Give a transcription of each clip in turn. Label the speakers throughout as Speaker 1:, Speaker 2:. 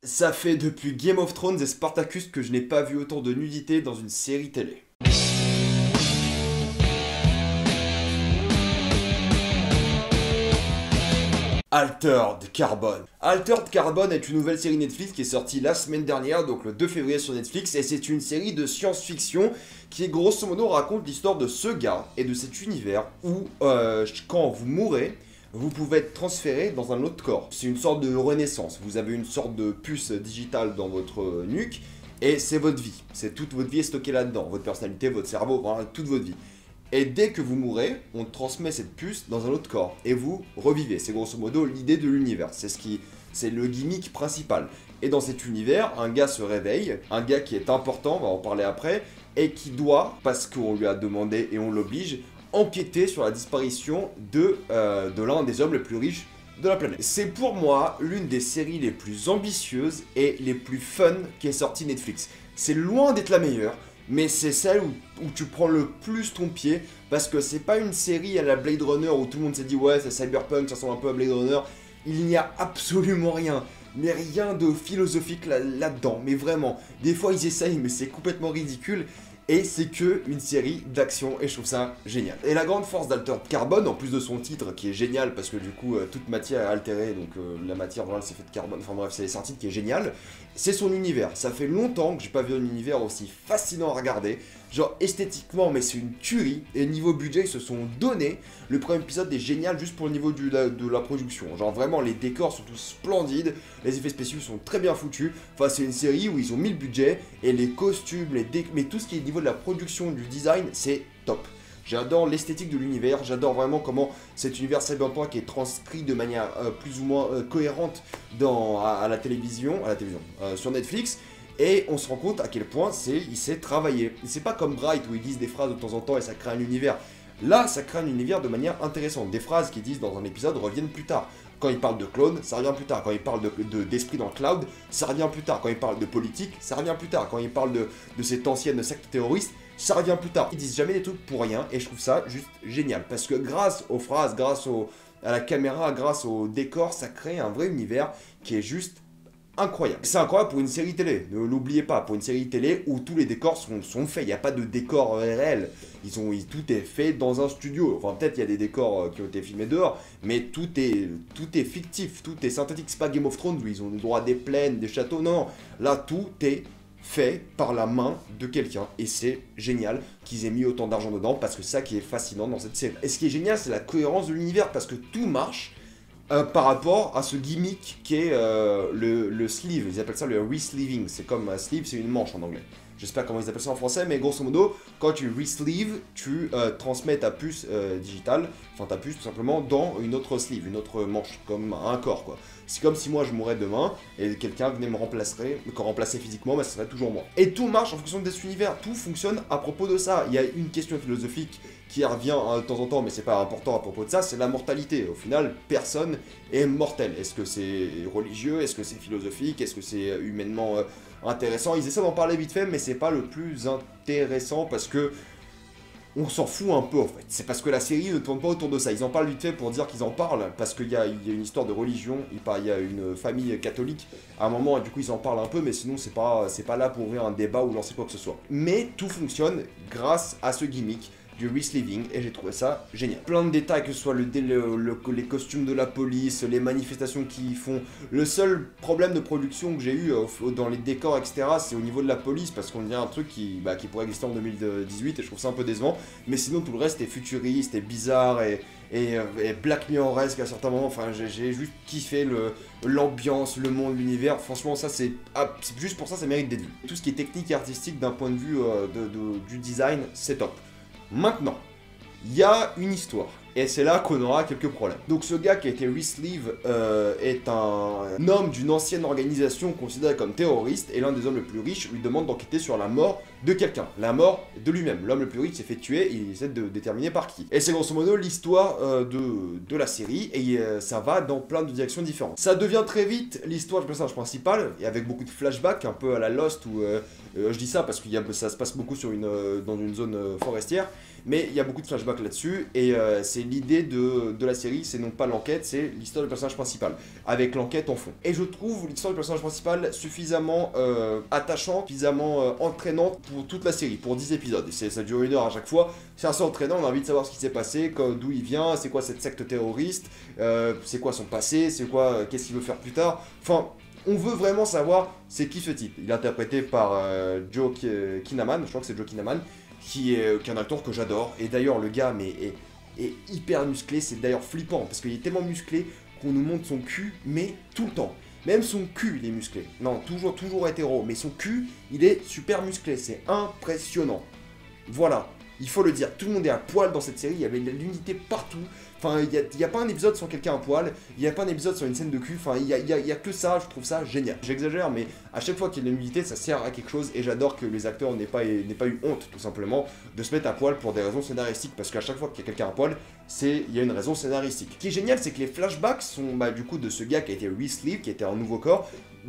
Speaker 1: Ça fait depuis Game of Thrones et Spartacus que je n'ai pas vu autant de nudité dans une série télé. Altered Carbon. Altered Carbon est une nouvelle série Netflix qui est sortie la semaine dernière, donc le 2 février sur Netflix, et c'est une série de science-fiction qui grosso modo raconte l'histoire de ce gars et de cet univers où quand vous mourrez, vous pouvez être transféré dans un autre corps. C'est une sorte de renaissance. Vous avez une sorte de puce digitale dans votre nuque et c'est votre vie. C'est toute votre vie est stockée là-dedans. Votre personnalité, votre cerveau, voilà, toute votre vie. Et dès que vous mourrez, on transmet cette puce dans un autre corps et vous revivez. C'est grosso modo l'idée de l'univers. C'est le gimmick principal. Et dans cet univers, un gars se réveille, un gars qui est important, on va en parler après, et qui doit, parce qu'on lui a demandé et on l'oblige, enquêter sur la disparition de l'un des hommes les plus riches de la planète. C'est pour moi l'une des séries les plus ambitieuses et les plus fun qui est sortie Netflix. C'est loin d'être la meilleure, mais c'est celle où tu prends le plus ton pied, parce que c'est pas une série à la Blade Runner où tout le monde s'est dit ouais c'est cyberpunk, ça ressemble un peu à Blade Runner. Il n'y a absolument rien, mais rien de philosophique là-dedans, mais vraiment. Des fois ils essayent, mais c'est complètement ridicule. Et c'est que une série d'action et je trouve ça génial. Et la grande force d'Altered Carbon, en plus de son titre qui est génial parce que du coup toute matière est altérée, donc la matière voilà c'est fait de carbone, enfin bref c'est un titre qui est génial, c'est son univers. Ça fait longtemps que j'ai pas vu un univers aussi fascinant à regarder, genre esthétiquement mais c'est une tuerie, et niveau budget ils se sont donné. Le premier épisode est génial juste pour le niveau de la production, genre vraiment les décors sont tous splendides, les effets spéciaux sont très bien foutus, enfin c'est une série où ils ont mis le budget et les costumes, mais tout ce qui est niveau de la production, du design, c'est top. J'adore l'esthétique de l'univers, j'adore vraiment comment cet univers cyberpunk est transcrit de manière plus ou moins cohérente à la télévision, sur Netflix. Et on se rend compte à quel point il sait travailler. C'est pas comme Bright où ils disent des phrases de temps en temps et ça crée un univers. Là, ça crée un univers de manière intéressante. Des phrases qu'ils disent dans un épisode reviennent plus tard. Quand ils parlent de clones, ça revient plus tard. Quand ils parlent d'esprit dans le cloud, ça revient plus tard. Quand ils parlent de politique, ça revient plus tard. Quand ils parlent de cette ancienne secte terroriste, ça revient plus tard. Ils disent jamais des trucs pour rien et je trouve ça juste génial. Parce que grâce aux phrases, à la caméra, grâce au décor, ça crée un vrai univers qui est juste incroyable. C'est incroyable pour une série télé, ne l'oubliez pas, pour une série télé où tous les décors sont faits, il n'y a pas de décor réel, tout est fait dans un studio, enfin peut-être il y a des décors qui ont été filmés dehors, mais tout est fictif, tout est synthétique, c'est pas Game of Thrones où ils ont le droit à des plaines, des châteaux, non, là tout est fait par la main de quelqu'un, et c'est génial qu'ils aient mis autant d'argent dedans, parce que c'est ça qui est fascinant dans cette série. Et ce qui est génial, c'est la cohérence de l'univers, parce que tout marche, par rapport à ce gimmick qui est le sleeve, ils appellent ça le re-sleeving, c'est comme un sleeve, c'est une manche en anglais. Je sais pas comment ils appellent ça en français, mais grosso modo, quand tu re-sleeve, tu transmets ta puce digitale, enfin ta puce tout simplement, dans une autre sleeve, une autre manche, comme un corps quoi. C'est comme si moi je mourais demain et quelqu'un venait me remplacer physiquement, mais ça serait toujours moi. Et tout marche en fonction de cet univers, tout fonctionne à propos de ça. Il y a une question philosophique qui revient de temps en temps, mais c'est pas important à propos de ça, c'est la mortalité. Au final, personne est mortel. Est-ce que c'est religieux? Est-ce que c'est philosophique? Est-ce que c'est humainement intéressant? Ils essaient d'en parler vite fait, mais c'est pas le plus intéressant parce que on s'en fout un peu en fait. C'est parce que la série ne tourne pas autour de ça. Ils en parlent vite fait pour dire qu'ils en parlent, parce qu'il y a une histoire de religion, il y a une famille catholique à un moment, et du coup ils en parlent un peu, mais sinon c'est pas là pour ouvrir un débat ou lancer quoi que ce soit. Mais tout fonctionne grâce à ce gimmick du re-sleeving, et j'ai trouvé ça génial. Plein de détails, que ce soit les costumes de la police, les manifestations qu'ils font. Le seul problème de production que j'ai eu dans les décors, etc., c'est au niveau de la police, parce qu'on dirait un truc qui pourrait exister en 2018, et je trouve ça un peu décevant. Mais sinon, tout le reste est futuriste, et bizarre, et Black Mirror-esque à certains moments. Enfin, j'ai juste kiffé l'ambiance, le monde, l'univers. Franchement, ça, c'est juste pour ça, ça mérite d'être vu. Tout ce qui est technique et artistique d'un point de vue du design, c'est top. Maintenant, il y a une histoire, et c'est là qu'on aura quelques problèmes. Donc ce gars qui a été re-sleeve est un homme d'une ancienne organisation considérée comme terroriste, et l'un des hommes les plus riches lui demande d'enquêter sur la mort de quelqu'un, la mort de lui-même. L'homme le plus riche s'est fait tuer, et il essaie de déterminer par qui. Et c'est grosso modo l'histoire de la série, et ça va dans plein de directions différentes. Ça devient très vite l'histoire du personnage principal, et avec beaucoup de flashbacks, un peu à la Lost, où je dis ça parce que ça se passe beaucoup dans une zone forestière, Mais il y a beaucoup de flashbacks là-dessus, et c'est l'idée de la série, c'est non pas l'enquête, c'est l'histoire du personnage principal, avec l'enquête en fond. Et je trouve l'histoire du personnage principal suffisamment attachante, suffisamment entraînante pour toute la série, pour 10 épisodes. Et ça dure 1 heure à chaque fois, c'est assez entraînant, on a envie de savoir ce qui s'est passé, d'où il vient, c'est quoi cette secte terroriste, c'est quoi son passé, c'est quoi, qu'est-ce qu'il veut faire plus tard, enfin... On veut vraiment savoir c'est qui ce type. Il est interprété par Joe Kinnaman, je crois que c'est Joe Kinnaman, qui est un acteur que j'adore. Et d'ailleurs, le gars est hyper musclé, c'est d'ailleurs flippant, parce qu'il est tellement musclé qu'on nous montre son cul, mais tout le temps. Même son cul, il est musclé. Non, toujours hétéro, mais son cul, il est super musclé, c'est impressionnant. Voilà, il faut le dire, tout le monde est à poil dans cette série, il y avait de l'unité partout. Enfin, il n'y a pas un épisode sans quelqu'un à poil, il n'y a pas un épisode sans une scène de cul, enfin, il y a que ça, je trouve ça génial. J'exagère, mais à chaque fois qu'il y a de la nudité, ça sert à quelque chose, et j'adore que les acteurs n'aient pas eu honte, tout simplement, de se mettre à poil pour des raisons scénaristiques, parce qu'à chaque fois qu'il y a quelqu'un à poil, il y a une raison scénaristique. Ce qui est génial, c'est que les flashbacks sont, du coup, de ce gars qui a été re-sleeve, qui était un nouveau corps,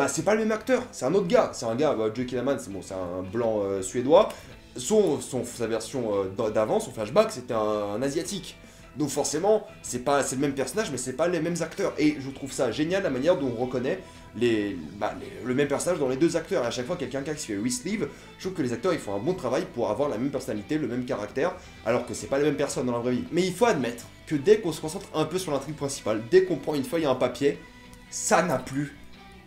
Speaker 1: c'est pas le même acteur, c'est un autre gars, c'est un gars, Joe Kinnaman, c'est un blanc suédois, sa version d'avant, son flashback, c'était un asiatique. Donc forcément, c'est le même personnage, mais c'est pas les mêmes acteurs. Et je trouve ça génial la manière dont on reconnaît le même personnage dans les deux acteurs. Et à chaque fois qu'il y a quelqu'un qui se fait re-sleeve, je trouve que les acteurs ils font un bon travail pour avoir la même personnalité, le même caractère, alors que c'est pas les mêmes personnes dans la vraie vie. Mais il faut admettre que dès qu'on se concentre un peu sur l'intrigue principale, dès qu'on prend une feuille et un papier, ça n'a plus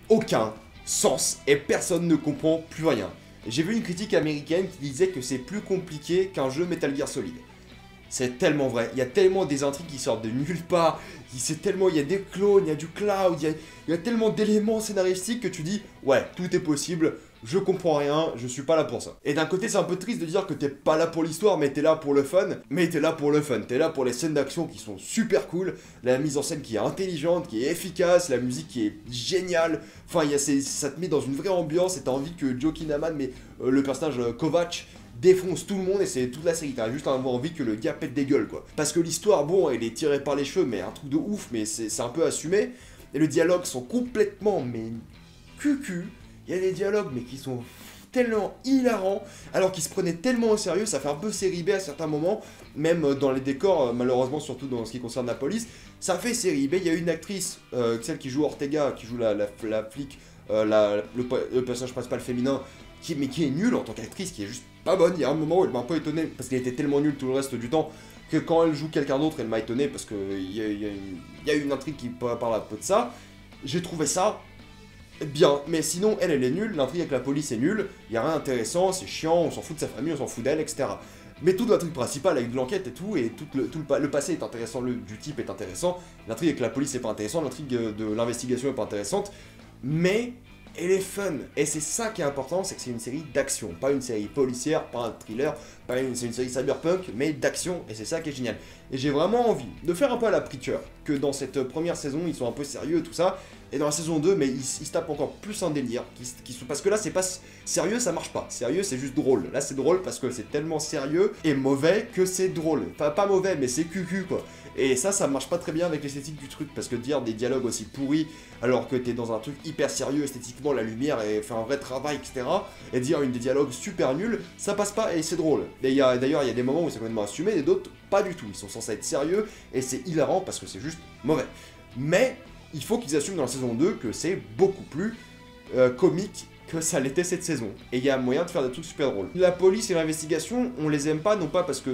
Speaker 1: aucun sens et personne ne comprend plus rien. J'ai vu une critique américaine qui disait que c'est plus compliqué qu'un jeu Metal Gear Solid. C'est tellement vrai, il y a tellement des intrigues qui sortent de nulle part, il y a des clones, il y a du cloud, il y a tellement d'éléments scénaristiques que tu dis, ouais, tout est possible, je comprends rien, je suis pas là pour ça. Et d'un côté, c'est un peu triste de dire que t'es pas là pour l'histoire, mais t'es là pour le fun, t'es là pour les scènes d'action qui sont super cool, la mise en scène qui est intelligente, qui est efficace, la musique qui est géniale, enfin, ça te met dans une vraie ambiance et t'as envie que Joe Kinnaman, le personnage Kovac, défonce tout le monde et c'est toute la série, t'as juste envie que le gars pète des gueules quoi. Parce que l'histoire, bon, elle est tirée par les cheveux, mais un truc de ouf, mais c'est un peu assumé. Et les dialogues sont complètement, mais cucu. Il y a des dialogues, mais qui sont tellement hilarants, alors qu'ils se prenaient tellement au sérieux, ça fait un peu série B à certains moments, même dans les décors, malheureusement, surtout dans ce qui concerne la police, ça fait série B. Il y a une actrice, celle qui joue Ortega, qui joue la flic, le personnage principal féminin, qui est nulle en tant qu'actrice, qui est juste pas bonne. Il y a un moment où elle m'a un peu étonné, parce qu'elle était tellement nulle tout le reste du temps, que quand elle joue quelqu'un d'autre, elle m'a étonné, parce qu'il y a une intrigue qui parle un peu de ça. J'ai trouvé ça bien, mais sinon, elle est nulle, l'intrigue avec la police est nulle, il y a rien d'intéressant, c'est chiant, on s'en fout de sa famille, on s'en fout d'elle, etc. Mais toute l'intrigue principale avec de l'enquête et tout le passé est intéressant, du type est intéressant, l'intrigue avec la police est pas intéressant, l'intrigue de l'investigation est pas intéressante, mais elle est fun, et c'est ça qui est important, c'est que c'est une série d'action, pas une série policière, pas un thriller, c'est une série cyberpunk, mais d'action, et c'est ça qui est génial. Et j'ai vraiment envie de faire un peu à la Preacher, que dans cette première saison, ils sont un peu sérieux, tout ça, et dans la saison 2, mais ils se tapent encore plus un délire, parce que là, c'est pas sérieux, ça marche pas, sérieux, c'est juste drôle. Là, c'est drôle parce que c'est tellement sérieux et mauvais que c'est drôle. Enfin, pas mauvais, mais c'est cucu, quoi. Et ça marche pas très bien avec l'esthétique du truc, parce que dire des dialogues aussi pourris, alors que t'es dans un truc hyper sérieux, esthétiquement, la lumière fait un vrai travail, etc., et dire des dialogues super nuls, ça passe pas et c'est drôle. Et d'ailleurs, il y a des moments où c'est complètement assumé, et d'autres, pas du tout. Ils sont censés être sérieux, et c'est hilarant parce que c'est juste mauvais. Mais il faut qu'ils assument dans la saison 2 que c'est beaucoup plus comique que ça l'était cette saison. Et il y a moyen de faire des trucs super drôles. La police et l'investigation, on les aime pas, non pas parce que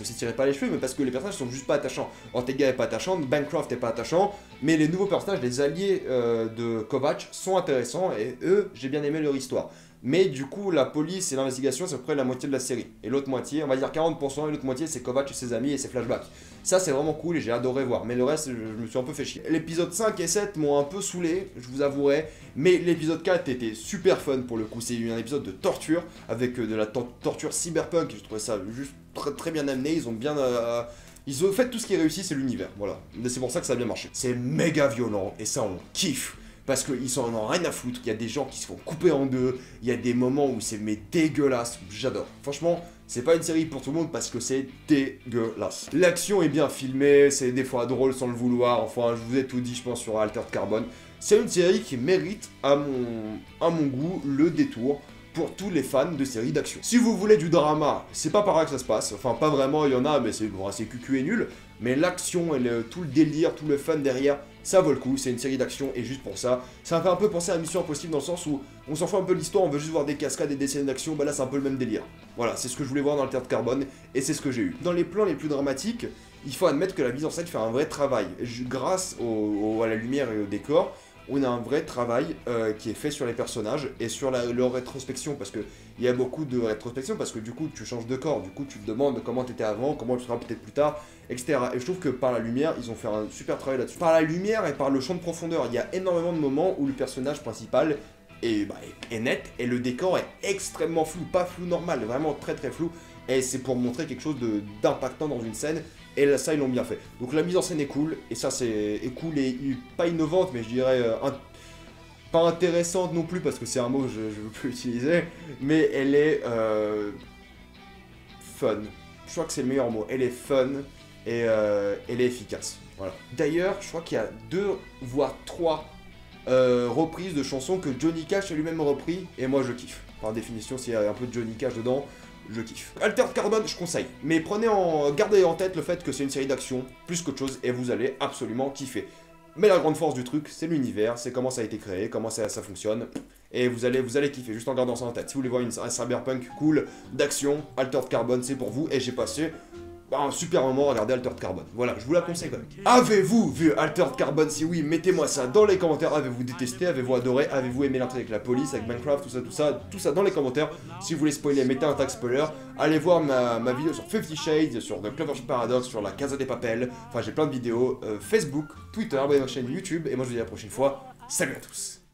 Speaker 1: c'est tiré par les cheveux, mais parce que les personnages sont juste pas attachants. Ortega est pas attachant, Bancroft est pas attachant, mais les nouveaux personnages, les alliés de Kovac, sont intéressants, et eux, j'ai bien aimé leur histoire. Mais du coup, la police et l'investigation, c'est à peu près la moitié de la série. Et l'autre moitié, on va dire 40%, et l'autre moitié, c'est Kovac et ses amis et ses flashbacks. Ça, c'est vraiment cool et j'ai adoré voir. Mais le reste, je me suis un peu fait chier. L'épisode 5 et 7 m'ont un peu saoulé, je vous avouerai. Mais l'épisode 4 était super fun pour le coup. C'est un épisode de torture, avec de la torture cyberpunk. Je trouvais ça juste très bien amené. Ils ont fait tout ce qui est réussi, c'est l'univers. Voilà. C'est pour ça que ça a bien marché. C'est méga violent, et ça, on kiffe. Parce qu'ils s'en ont rien à foutre, il y a des gens qui se font couper en deux, il y a des moments où c'est dégueulasse, j'adore. Franchement, c'est pas une série pour tout le monde parce que c'est dégueulasse. L'action est bien filmée, c'est des fois drôle sans le vouloir, enfin je vous ai tout dit je pense sur Altered Carbon. C'est une série qui mérite à mon goût le détour pour tous les fans de séries d'action. Si vous voulez du drama, c'est pas par là que ça se passe, enfin pas vraiment, il y en a, mais c'est bon, cucu et nul, mais l'action et tout le délire, tout le fun derrière, ça vaut le coup, c'est une série d'action, et juste pour ça, ça me fait un peu penser à Mission Impossible dans le sens où on s'en fout un peu de l'histoire, on veut juste voir des cascades et des scènes d'action, bah là c'est un peu le même délire. Voilà, c'est ce que je voulais voir dans Altered Carbon, et c'est ce que j'ai eu. Dans les plans les plus dramatiques, il faut admettre que la mise en scène fait un vrai travail. Grâce à la lumière et au décor, on a un vrai travail qui est fait sur les personnages et sur leur rétrospection, parce que il y a beaucoup de rétrospection, parce que du coup tu changes de corps, du coup tu te demandes comment tu étais avant, comment tu seras peut-être plus tard, etc. Et je trouve que par la lumière, ils ont fait un super travail là-dessus. Par la lumière et par le champ de profondeur, il y a énormément de moments où le personnage principal est net et le décor est extrêmement flou, pas flou normal, vraiment très très flou, et c'est pour montrer quelque chose d'impactant dans une scène. Et là, ça, ils l'ont bien fait. Donc la mise en scène est cool, et ça, c'est cool et pas innovante, mais je dirais pas intéressante non plus, parce que c'est un mot que je veux plus utiliser, mais elle est fun. Je crois que c'est le meilleur mot. Elle est fun, et elle est efficace. Voilà. D'ailleurs, je crois qu'il y a 2 voire 3 reprises de chansons que Johnny Cash a lui-même repris, et moi je kiffe. Par définition, s'il y a un peu de Johnny Cash dedans, je kiffe. Altered Carbon, je conseille, mais gardez en tête le fait que c'est une série d'action, plus qu'autre chose, et vous allez absolument kiffer. Mais la grande force du truc, c'est l'univers, c'est comment ça a été créé, comment ça fonctionne, et vous allez kiffer, juste en gardant ça en tête. Si vous voulez voir un cyberpunk cool, d'action, Altered Carbon, c'est pour vous, et j'ai passé un super moment à regarder Altered Carbon. Voilà, je vous la conseille quand même. Avez-vous vu Altered Carbon? Si oui, mettez-moi ça dans les commentaires. Avez-vous détesté? Avez-vous adoré? Avez-vous aimé l'intrigue avec la police, avec Minecraft, tout ça dans les commentaires. Si vous voulez spoiler, mettez un tag spoiler. Allez voir ma vidéo sur 50 Shades, sur The Cloverfield Paradox, sur la Casa des Papel. Enfin, j'ai plein de vidéos Facebook, Twitter, abonnez-vous à ma chaîne YouTube. Et moi, je vous dis à la prochaine fois. Salut à tous!